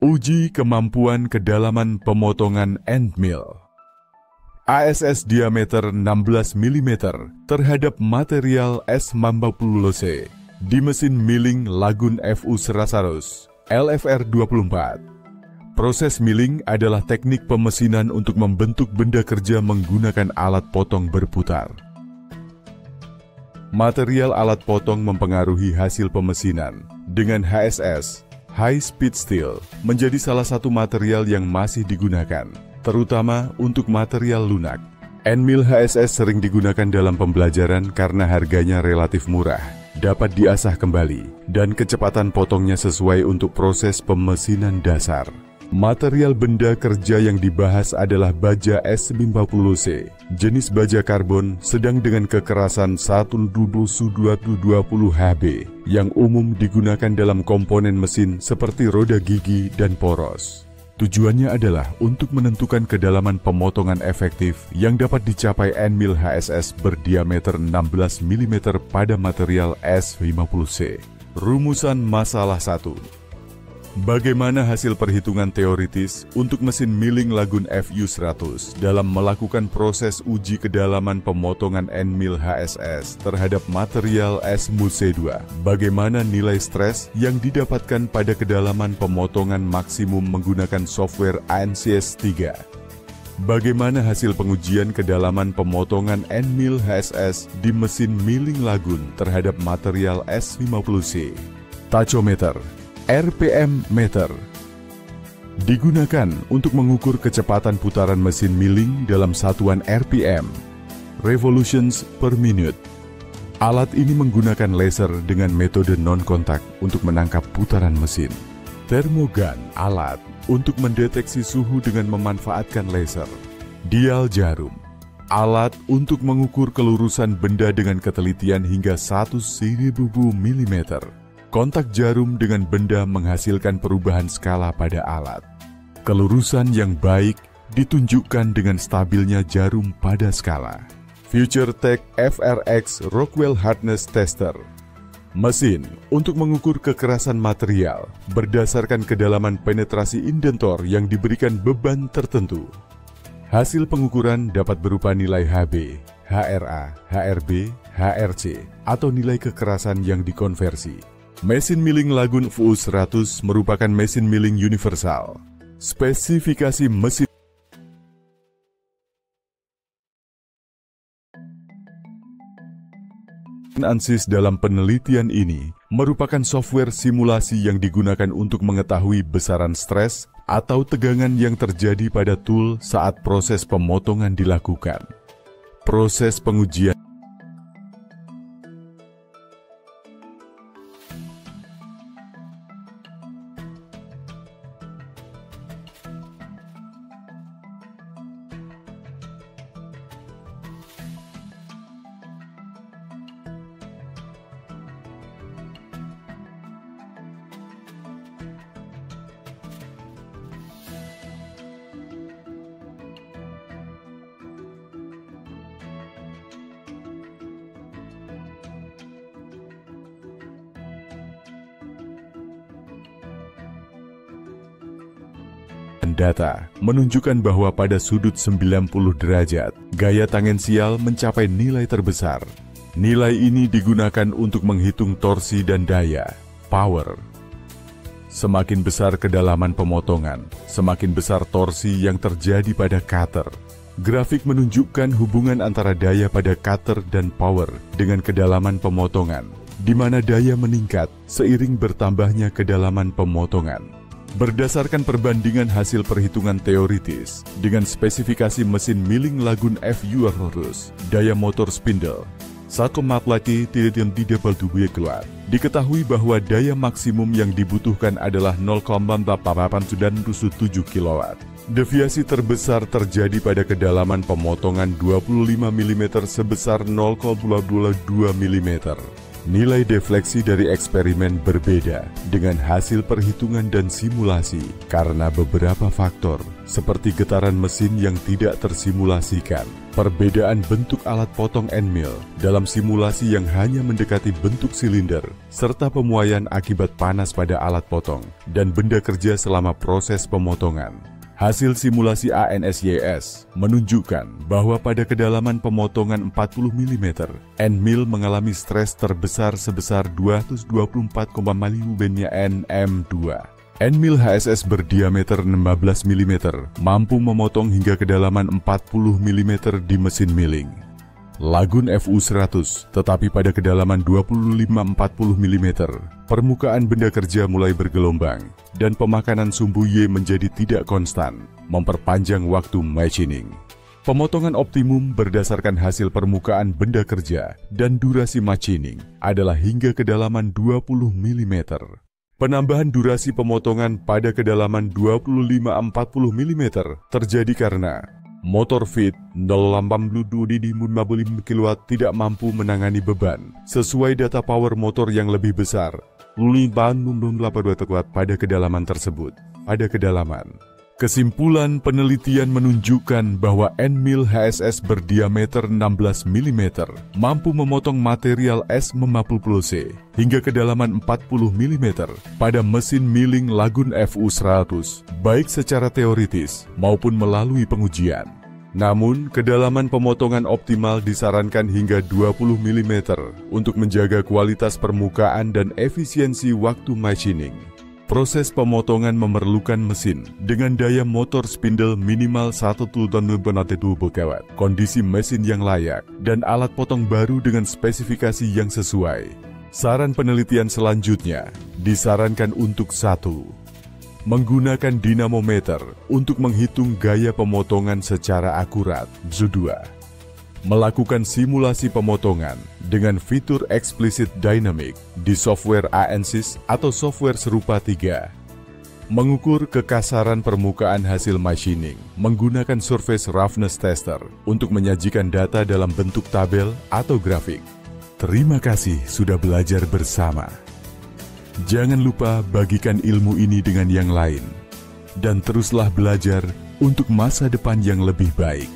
Uji kemampuan kedalaman pemotongan end mill. ASS diameter 16 mm terhadap material S90 di mesin milling Lagun FU Serasaros LFR 24. Proses milling adalah teknik pemesinan untuk membentuk benda kerja menggunakan alat potong berputar. Material alat potong mempengaruhi hasil pemesinan. Dengan HSS, High Speed Steel, menjadi salah satu material yang masih digunakan, terutama untuk material lunak. End mill HSS sering digunakan dalam pembelajaran karena harganya relatif murah, dapat diasah kembali, dan kecepatan potongnya sesuai untuk proses pemesinan dasar. Material benda kerja yang dibahas adalah baja S90C, jenis baja karbon sedang dengan kekerasan 1/220 Hb, yang umum digunakan dalam komponen mesin seperti roda gigi dan poros. Tujuannya adalah untuk menentukan kedalaman pemotongan efektif yang dapat dicapai end mill HSS berdiameter 16 mm pada material S50C. Rumusan masalah 1. Bagaimana hasil perhitungan teoritis untuk mesin milling Lagun FU100 dalam melakukan proses uji kedalaman pemotongan end mill HSS terhadap material SMUC2? Bagaimana nilai stres yang didapatkan pada kedalaman pemotongan maksimum menggunakan software ANSYS 3? Bagaimana hasil pengujian kedalaman pemotongan end mill HSS di mesin milling Lagun terhadap material S50C? Tachometer RPM meter digunakan untuk mengukur kecepatan putaran mesin milling dalam satuan RPM, revolutions per minute. Alat ini menggunakan laser dengan metode non-kontak untuk menangkap putaran mesin. Termogun alat untuk mendeteksi suhu dengan memanfaatkan laser. Dial jarum alat untuk mengukur kelurusan benda dengan ketelitian hingga 1/1000 mm. Kontak jarum dengan benda menghasilkan perubahan skala pada alat. Kelurusan yang baik ditunjukkan dengan stabilnya jarum pada skala. FutureTech FRX Rockwell Hardness Tester. Mesin untuk mengukur kekerasan material berdasarkan kedalaman penetrasi indentor yang diberikan beban tertentu. Hasil pengukuran dapat berupa nilai HB, HRA, HRB, HRC, atau nilai kekerasan yang dikonversi. Mesin milling Lagun FU100 merupakan mesin milling universal. Spesifikasi mesin ANSYS dalam penelitian ini merupakan software simulasi yang digunakan untuk mengetahui besaran stres atau tegangan yang terjadi pada tool saat proses pemotongan dilakukan. Proses pengujian data menunjukkan bahwa pada sudut 90 derajat, gaya tangensial mencapai nilai terbesar. Nilai ini digunakan untuk menghitung torsi dan daya, power. Semakin besar kedalaman pemotongan, semakin besar torsi yang terjadi pada cutter. Grafik menunjukkan hubungan antara daya pada cutter dan power dengan kedalaman pemotongan, di mana daya meningkat seiring bertambahnya kedalaman pemotongan. Berdasarkan perbandingan hasil perhitungan teoritis dengan spesifikasi mesin milling Lagun FU100, daya motor spindle 1,8 keluar. Diketahui bahwa daya maksimum yang dibutuhkan adalah 0,897 kW. Deviasi terbesar terjadi pada kedalaman pemotongan 25 mm sebesar 0,22 mm. Nilai defleksi dari eksperimen berbeda dengan hasil perhitungan dan simulasi karena beberapa faktor seperti getaran mesin yang tidak tersimulasikan, perbedaan bentuk alat potong end mill dalam simulasi yang hanya mendekati bentuk silinder, serta pemuaian akibat panas pada alat potong dan benda kerja selama proses pemotongan. Hasil simulasi ANSYS menunjukkan bahwa pada kedalaman pemotongan 40 mm, end mill mengalami stres terbesar sebesar 224,5 Nm2. End mill HSS berdiameter 16 mm mampu memotong hingga kedalaman 40 mm di mesin milling. Lagun FU100, tetapi pada kedalaman 25-40 mm, permukaan benda kerja mulai bergelombang dan pemakanan sumbu Y menjadi tidak konstan, memperpanjang waktu machining. Pemotongan optimum berdasarkan hasil permukaan benda kerja dan durasi machining adalah hingga kedalaman 20 mm. Penambahan durasi pemotongan pada kedalaman 25-40 mm terjadi karena motor feed 0,82 kW tidak mampu menangani beban sesuai data power motor yang lebih besar 5,82 kW pada kedalaman tersebut. Pada kedalaman, kesimpulan penelitian menunjukkan bahwa end mill HSS berdiameter 16 mm mampu memotong material S50C hingga kedalaman 40 mm pada mesin milling Lagun FU100, baik secara teoritis maupun melalui pengujian. Namun, kedalaman pemotongan optimal disarankan hingga 20 mm untuk menjaga kualitas permukaan dan efisiensi waktu machining. Proses pemotongan memerlukan mesin dengan daya motor spindle minimal 1,7 kW, kondisi mesin yang layak, dan alat potong baru dengan spesifikasi yang sesuai. Saran penelitian selanjutnya disarankan untuk 1. Menggunakan dinamometer untuk menghitung gaya pemotongan secara akurat. 2. Melakukan simulasi pemotongan dengan fitur explicit dynamic di software ANSYS atau software serupa 3. Mengukur kekasaran permukaan hasil machining menggunakan surface roughness tester untuk menyajikan data dalam bentuk tabel atau grafik. Terima kasih sudah belajar bersama. Jangan lupa bagikan ilmu ini dengan yang lain, dan teruslah belajar untuk masa depan yang lebih baik.